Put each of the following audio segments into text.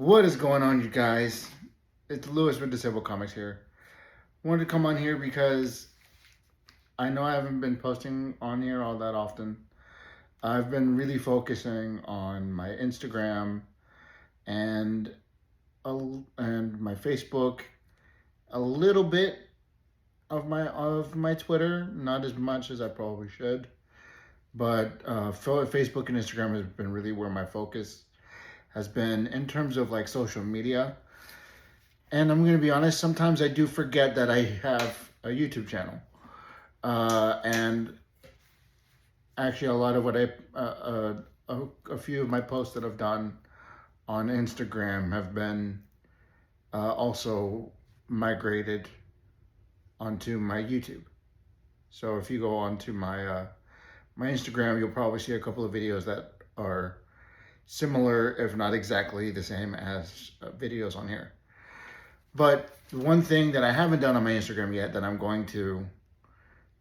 What is going on, you guys? It's Lewis with Disabled Comics here. Wanted to come on here because I know I haven't been posting on here all that often. I've been really focusing on my Instagram and my Facebook, a little bit of my Twitter, not as much as I probably should. But Facebook and Instagram has been really where my focus has been in terms of like social media. And I'm going to be honest, sometimes I do forget that I have a YouTube channel. And actually, a lot of what a few of my posts that I've done on Instagram have been also migrated onto my YouTube. So if you go onto my Instagram, you'll probably see a couple of videos that are similar, if not exactly the same as videos on here. But one thing that I haven't done on my Instagram yet that I'm going to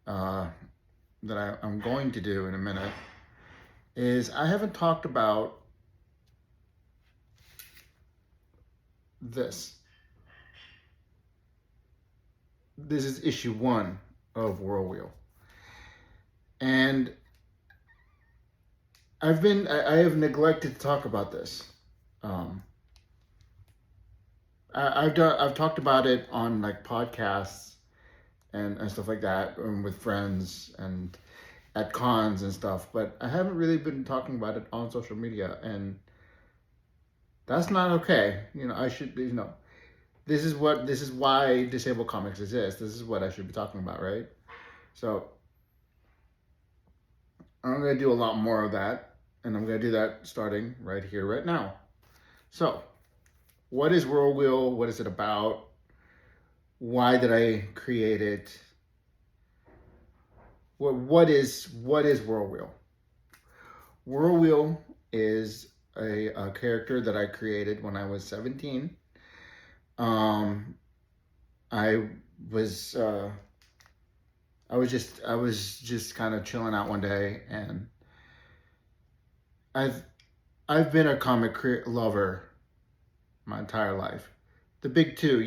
I'm going to do in a minute is I haven't talked about this. This is issue 1 of Whirl Wheel. And I have neglected to talk about this. I've talked about it on like podcasts and stuff like that, and with friends and at cons and stuff, but I haven't really been talking about it on social media, and that's not okay. I should, this is why Disabled Comics exists. This is what I should be talking about, right? So I'm going to do a lot more of that, and I'm going to do that starting right here, right now. So, what is Whirl Wheel? What is it about? Why did I create it? What is Whirl Wheel? Whirl Wheel is a character that I created when I was 17. I was just kind of chilling out one day, and I've been a comic lover my entire life. The big two,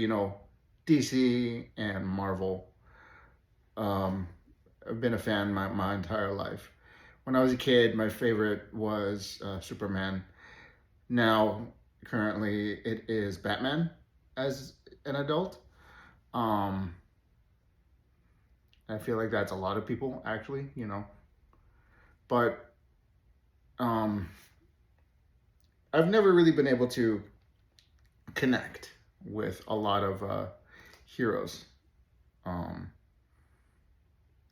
DC and Marvel. I've been a fan my entire life. When I was a kid, my favorite was Superman. Now, currently, it is Batman as an adult. I feel like that's a lot of people, actually, But I've never really been able to connect with a lot of heroes.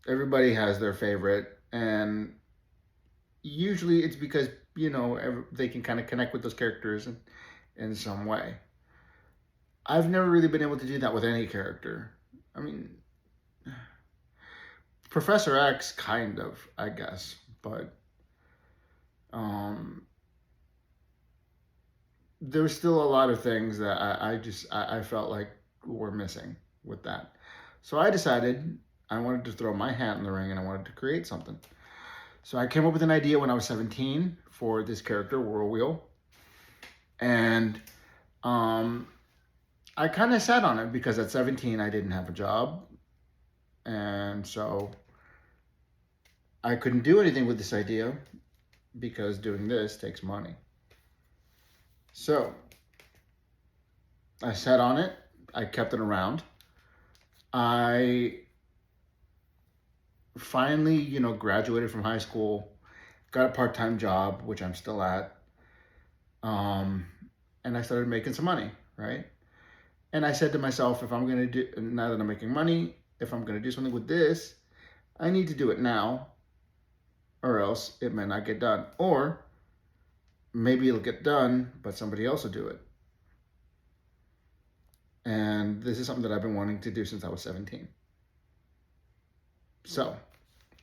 Everybody has their favorite, and usually it's because they can kind of connect with those characters in some way. I've never really been able to do that with any character. I mean, Professor X, kind of, I guess, but there's still a lot of things that I felt like were missing with that. So I decided I wanted to throw my hat in the ring, and I wanted to create something. So I came up with an idea when I was 17 for this character, Whirl Wheel. And I kind of sat on it because at 17 I didn't have a job. And so I couldn't do anything with this idea because doing this takes money. So I sat on it. I kept it around. I finally, graduated from high school, got a part-time job, which I'm still at. And I started making some money, right? And I said to myself, now that I'm making money, if I'm going to do something with this, I need to do it now, or else it may not get done. Or maybe it'll get done, but somebody else will do it. And this is something that I've been wanting to do since I was 17. So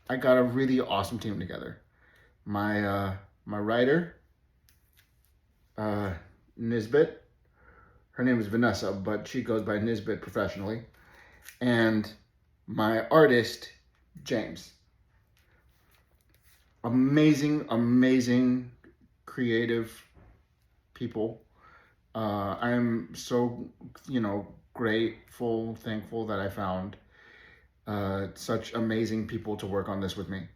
I got a really awesome team together. My writer, Nisbet, her name is Vanessa, but she goes by Nisbet professionally. And my artist, James. Amazing, amazing, creative people. I am so, grateful, thankful that I found such amazing people to work on this with me.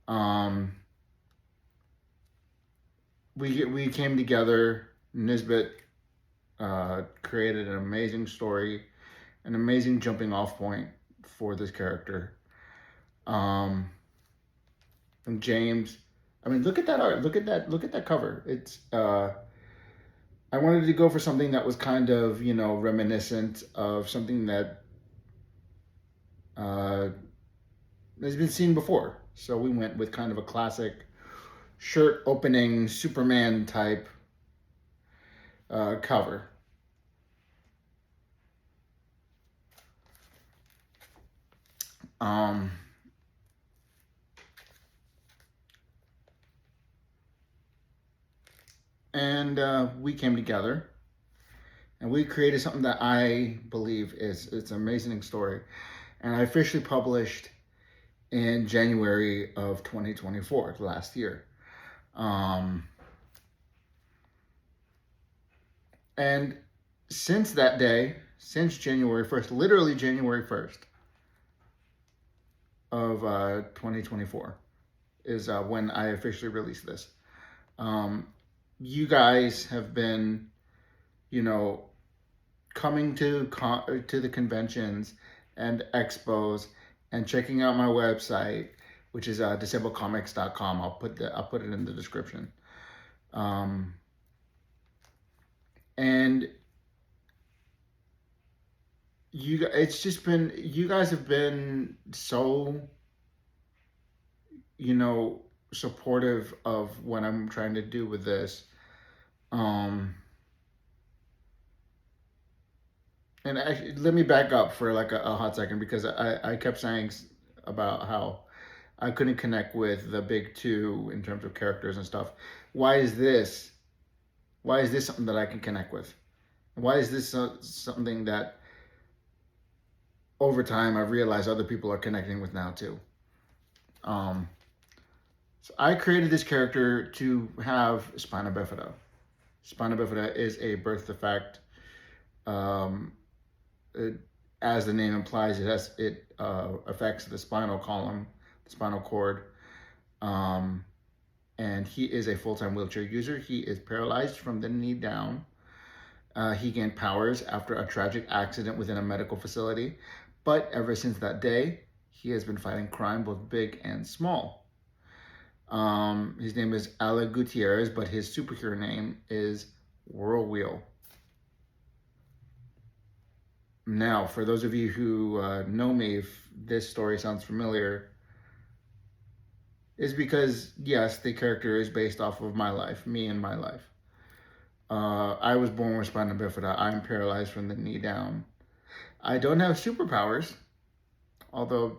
Um, we came together. Nisbet created an amazing story, an amazing jumping off point for this character. Um, and James, I mean, look at that art. Look at that cover. It's I wanted to go for something that was kind of, reminiscent of something that uh, has been seen before. So we went with kind of a classic shirt opening Superman type cover. Um, and we came together and we created something that I believe is it's an amazing story. And I officially published in January of 2024, last year. Um, and since that day, since January 1st, literally January 1st of 2024 is when I officially released this. Um, you guys have been, you know, coming to the conventions and expos and checking out my website, which is disabledcomics.com. I'll put it in the description. Um, and it's just been, you guys have been so, you know, supportive of what I'm trying to do with this. Um, and actually, let me back up for like a hot second because I kept saying about how I couldn't connect with the big two in terms of characters and stuff. Why is this? Why is this something that I can connect with? Why is this something that over time I've realized other people are connecting with now too? Um, so I created this character to have spina bifida. Spina bifida is a birth defect. Um, it, as the name implies, it affects the spinal column, the spinal cord. Um, and he is a full-time wheelchair user. He is paralyzed from the knee down. He gained powers after a tragic accident within a medical facility, but ever since that day, he has been fighting crime, both big and small. His name is Ale Gutierrez, but his superhero name is Whirl Wheel. Now, for those of you who know me, if this story sounds familiar, is because, yes, the character is based off of my life, me and my life. I was born with spina bifida. I'm paralyzed from the knee down. I don't have superpowers, although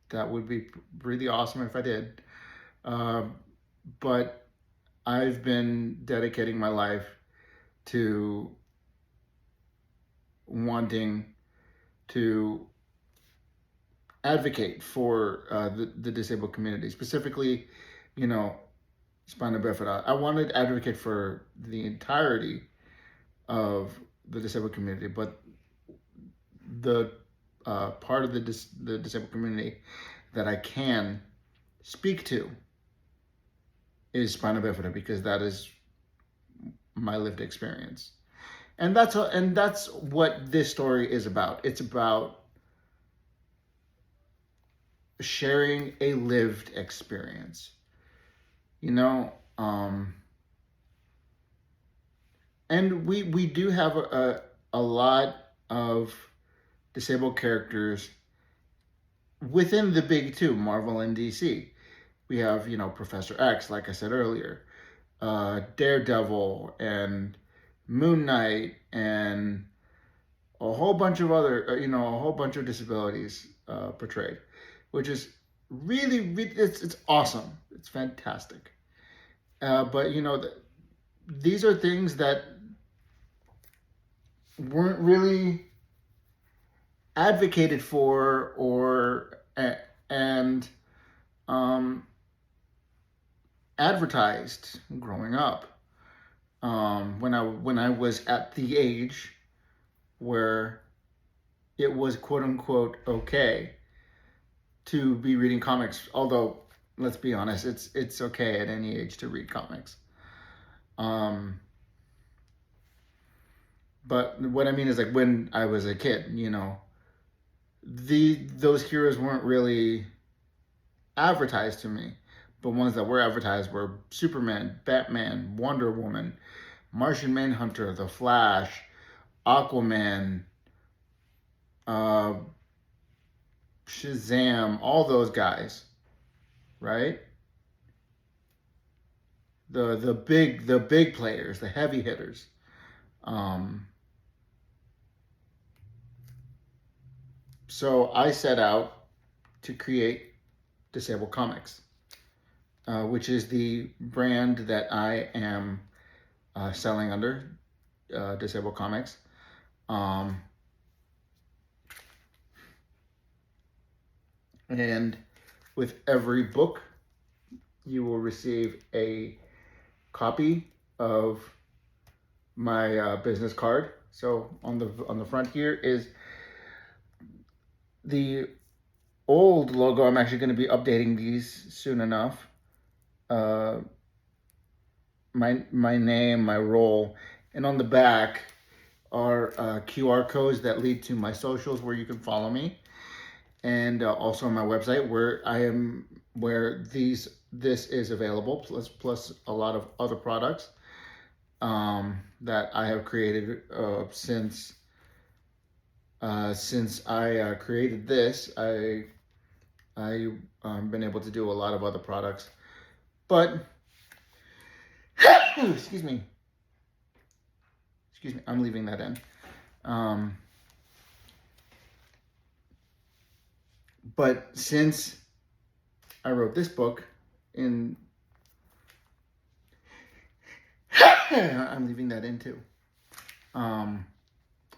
that would be really awesome if I did. Uh, but I've been dedicating my life to wanting to advocate for the disabled community, specifically, you know, spina bifida. I wanted to advocate for the entirety of the disabled community, but the part of the disabled community that I can speak to is spina bifida because that is my lived experience, and that's what this story is about. It's about sharing a lived experience, you know. And we do have a lot of disabled characters within the big two, Marvel and DC. We have, Professor X, like I said earlier, Daredevil, and Moon Knight, and a whole bunch of other, a whole bunch of disabilities portrayed, which is really, really it's awesome. It's fantastic. But these are things that weren't really advocated for or and um, advertised growing up. when I was at the age where it was quote unquote okay to be reading comics. Although, let's be honest, it's okay at any age to read comics. But what I mean is, like, when I was a kid, those heroes weren't really advertised to me. But ones that were advertised were Superman, Batman, Wonder Woman, Martian Manhunter, The Flash, Aquaman, uh, Shazam, all those guys, right? The big players, the heavy hitters. So I set out to create Disabled Comics, which is the brand that I am selling under, Disabled Comics. And with every book, you will receive a copy of my business card. So on the front here is the old logo. I'm actually going to be updating these soon enough. My name, my role, and on the back are QR codes that lead to my socials where you can follow me, and also my website where this is available, plus a lot of other products that I have created since I created this. I've been able to do a lot of other products, but excuse me, I'm leaving that in. But since I wrote this book I'm leaving that in too.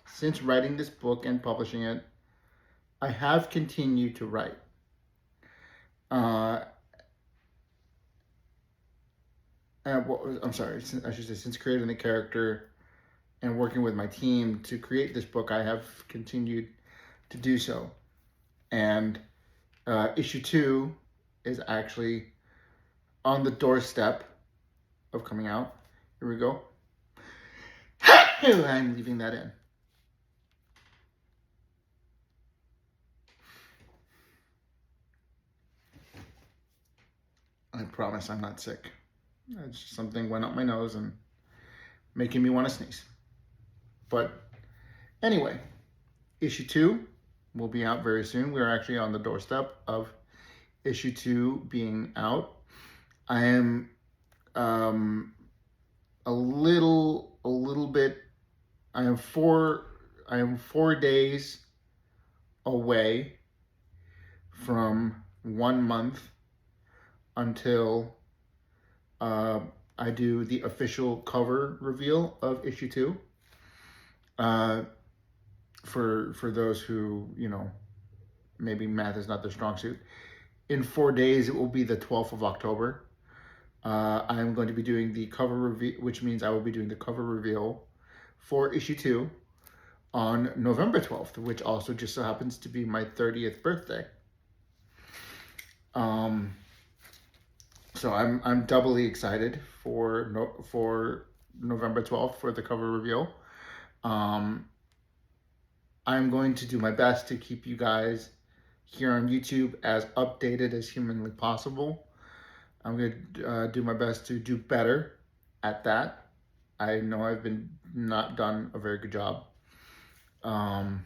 Since writing this book and publishing it, I have continued to write. I'm sorry, I should say, since creating the character and working with my team to create this book, I have continued to do so. And issue 2 is actually on the doorstep of coming out. Here we go. I'm leaving that in. I promise I'm not sick. Just something went up my nose and making me want to sneeze. But anyway, issue 2 will be out very soon. We're actually on the doorstep of issue 2 being out. I am a little bit. I am 4 days away from 1 month until I do the official cover reveal of issue 2. For those who, maybe math is not their strong suit. In 4 days, it will be the 12th of October. I am going to be doing the cover reveal, which means I will be doing the cover reveal for issue 2 on November 12th, which also just so happens to be my 30th birthday. So I'm doubly excited for November 12th for the cover reveal. I'm going to do my best to keep you guys here on YouTube as updated as humanly possible. I'm going to do my best to do better at that. I know I've been not done a very good job. But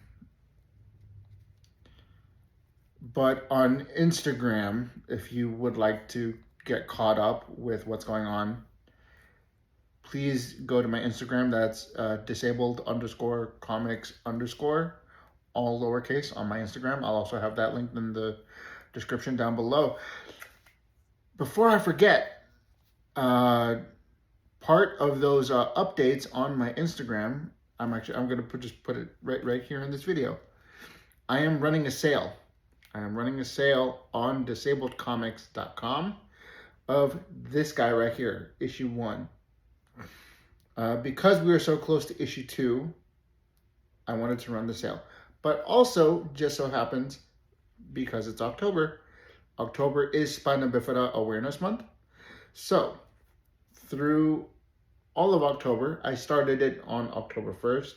on Instagram, if you would like to get caught up with what's going on, please go to my Instagram. That's disabled_comics_, all lowercase, on my Instagram. I'll also have that linked in the description down below. Before I forget, part of those updates on my Instagram, I'm going to just put it right here in this video. I am running a sale. on disabledcomics.com of this guy right here, issue 1. Because we were so close to issue 2, I wanted to run the sale. But also, just so happens, because it's October, October is Spina Bifida Awareness Month. So, through all of October, I started it on October 1st,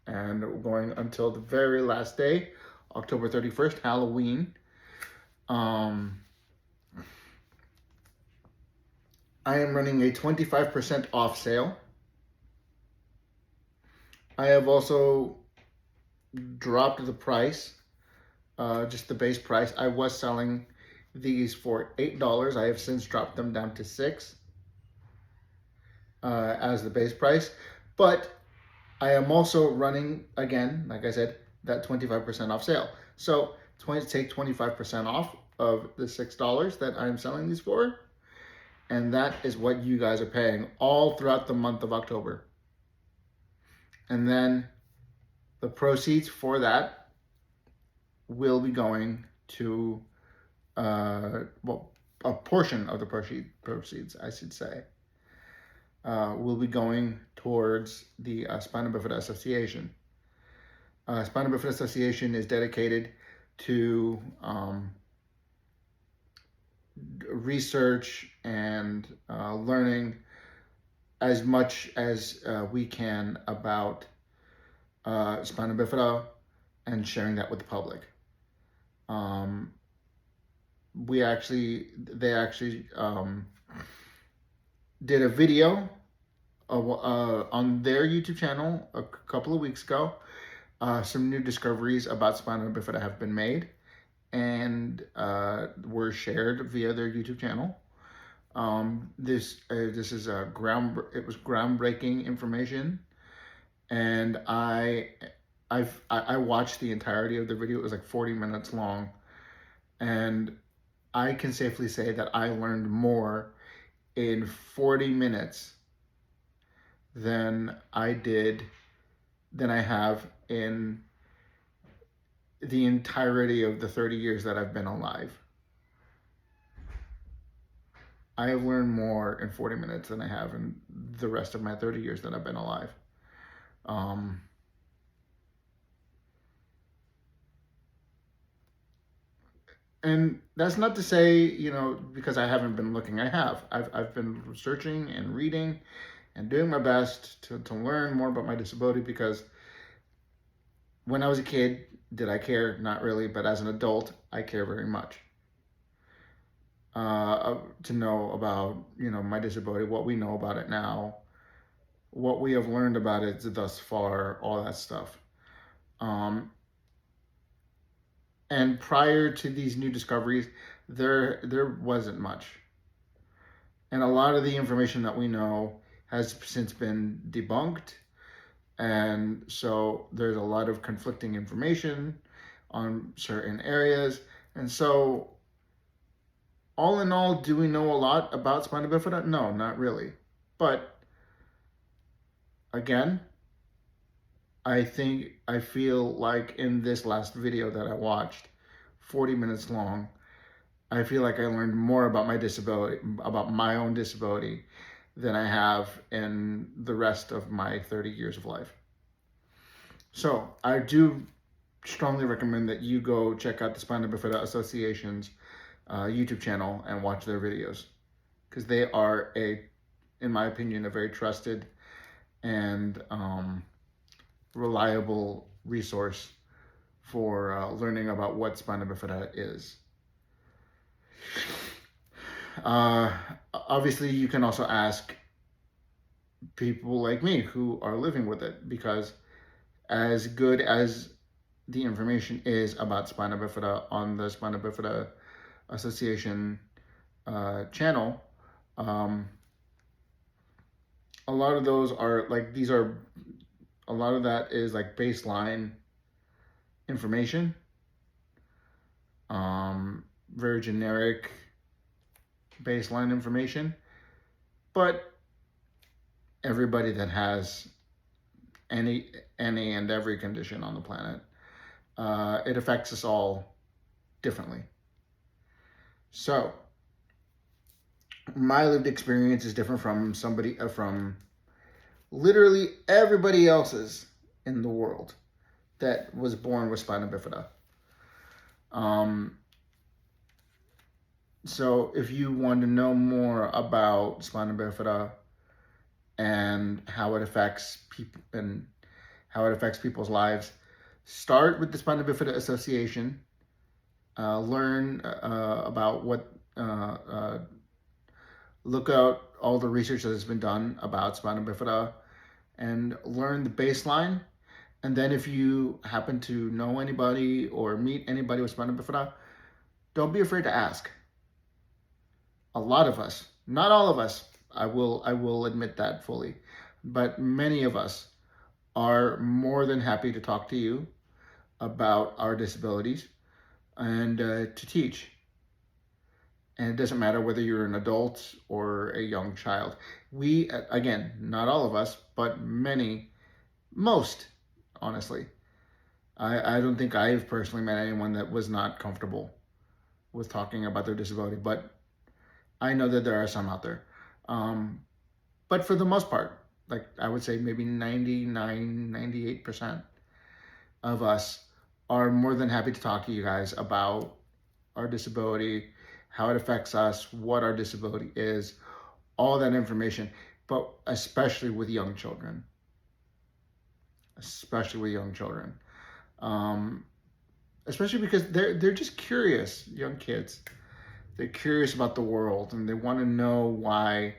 and going until the very last day, October 31st, Halloween. I am running a 25% off sale. I have also dropped the price, just the base price. I was selling these for $8. I have since dropped them down to $6 as the base price. But I am also running, again, like I said, that 25% off sale. So take 25% off of the $6 that I'm selling these for. And that is what you guys are paying all throughout the month of October. And then the proceeds for that will be going to, well, a portion of the proceeds, I should say, will be going towards the Spina Bifida Association. Spina Bifida Association is dedicated to research and learning as much as we can about spina bifida and sharing that with the public. They actually did a video on their YouTube channel a couple of weeks ago. Some new discoveries about spina bifida have been made and were shared via their YouTube channel. This is it was groundbreaking information, and I watched the entirety of the video. It was like 40 minutes long, and I can safely say that I learned more in 40 minutes than I have in the entirety of the 30 years that I've been alive. I have learned more in 40 minutes than I have in the rest of my 30 years that I've been alive. And that's not to say, because I haven't been looking. I've been researching and reading and doing my best to learn more about my disability, because when I was a kid, did I care? Not really. But as an adult, I care very much. To know about, my disability, what we know about it now, what we have learned about it thus far, all that stuff. And prior to these new discoveries, there wasn't much. And a lot of the information that we know has since been debunked. And so there's a lot of conflicting information on certain areas. And so all in all, do we know a lot about spina bifida? No, not really. But again, I feel like in this last video that I watched, 40 minutes long, I feel like I learned more about my disability, about my own disability, than I have in the rest of my 30 years of life. So I do strongly recommend that you go check out the Spina Bifida Association's YouTube channel and watch their videos, because they are in my opinion, a very trusted and reliable resource for learning about what spina bifida is. Obviously, you can also ask people like me who are living with it, because as good as the information is about spina bifida on the Spina Bifida Association channel, a lot of those are like, a lot of that is like baseline information, very generic baseline information, but everybody that has any and every condition on the planet, it affects us all differently. So my lived experience is different from from literally everybody else's in the world that was born with spina bifida. Um, so if you want to know more about spina bifida and how it affects people and how it affects people's lives, start with the Spina Bifida Association. Learn about what, look out all the research that has been done about spina bifida and learn the baseline. And then if you happen to know anybody or meet anybody with spina bifida, don't be afraid to ask. A lot of us, not all of us, I will admit that fully, but many of us are more than happy to talk to you about our disabilities and to teach. And it doesn't matter whether you're an adult or a young child. We, again, not all of us, but many, most, honestly. I don't think I've personally met anyone that was not comfortable with talking about their disability, but I know that there are some out there. Um, but for the most part, like I would say maybe 99, 98% of us are more than happy to talk to you guys about our disability, how it affects us, what our disability is, all that information, but especially with young children. Especially with young children. Um, Especially because they're just curious, young kids. They're curious about the world and they want to know why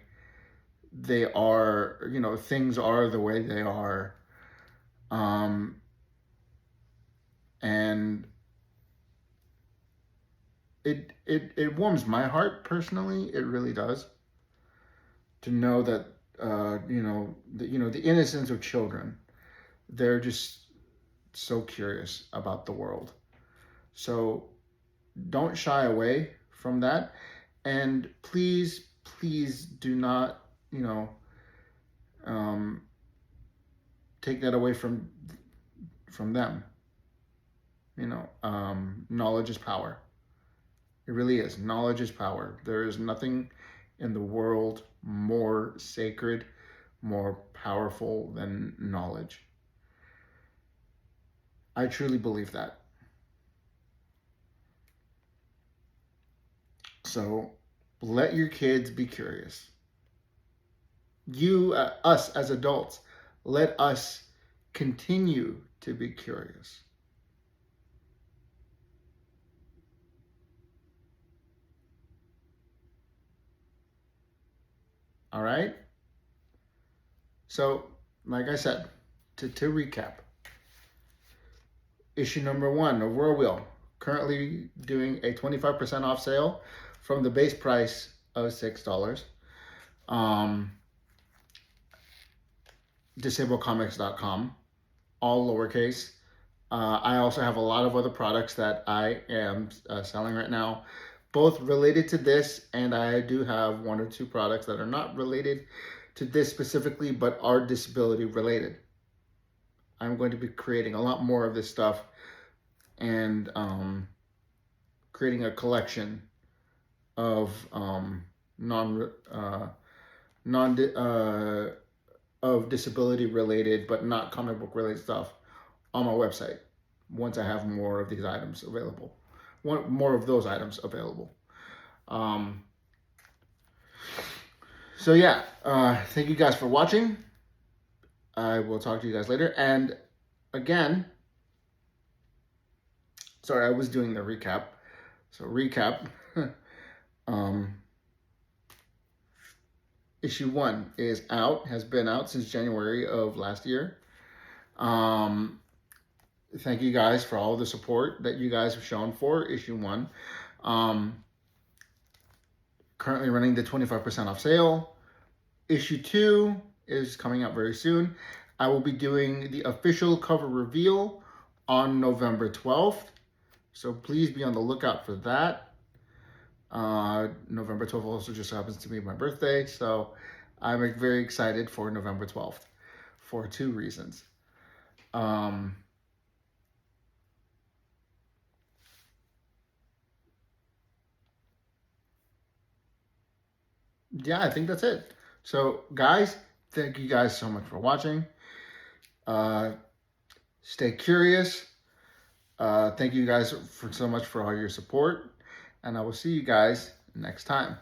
they are, things are the way they are. Um, and it warms my heart personally. It really does to know that the innocence of children. They're just so curious about the world. So don't shy away from that, and please do not um, take that away from them. Knowledge is power. It really is. Knowledge is power. There is nothing in the world more sacred, more powerful than knowledge. I truly believe that. So let your kids be curious. Us as adults, let us continue to be curious. All right? So, like I said, to recap, issue number 1 of Whirl Wheel, currently doing a 25% off sale from the base price of $6. Disabledcomics.com, all lowercase. I also have a lot of other products that I am selling right now, both related to this, and I do have 1 or 2 products that are not related to this specifically, but are disability related. I'm going to be creating a lot more of this stuff and creating a collection of of disability related but not comic book related stuff on my website once I have more of these items available, more of those items available. So yeah, thank you guys for watching. I will talk to you guys later. And again, sorry, I was doing the recap. So recap, issue 1 is out, has been out since January of last year. Thank you guys for all the support that you guys have shown for issue 1. Currently running the 25% off sale. Issue 2 is coming out very soon. I will be doing the official cover reveal on November 12th. So please be on the lookout for that. November 12th also just happens to be my birthday. So I'm very excited for November 12th for 2 reasons. yeah, I think that's it. So, guys, thank you guys so much for watching. Uh, stay curious. Thank you guys for so much for all your support. And I will see you guys next time.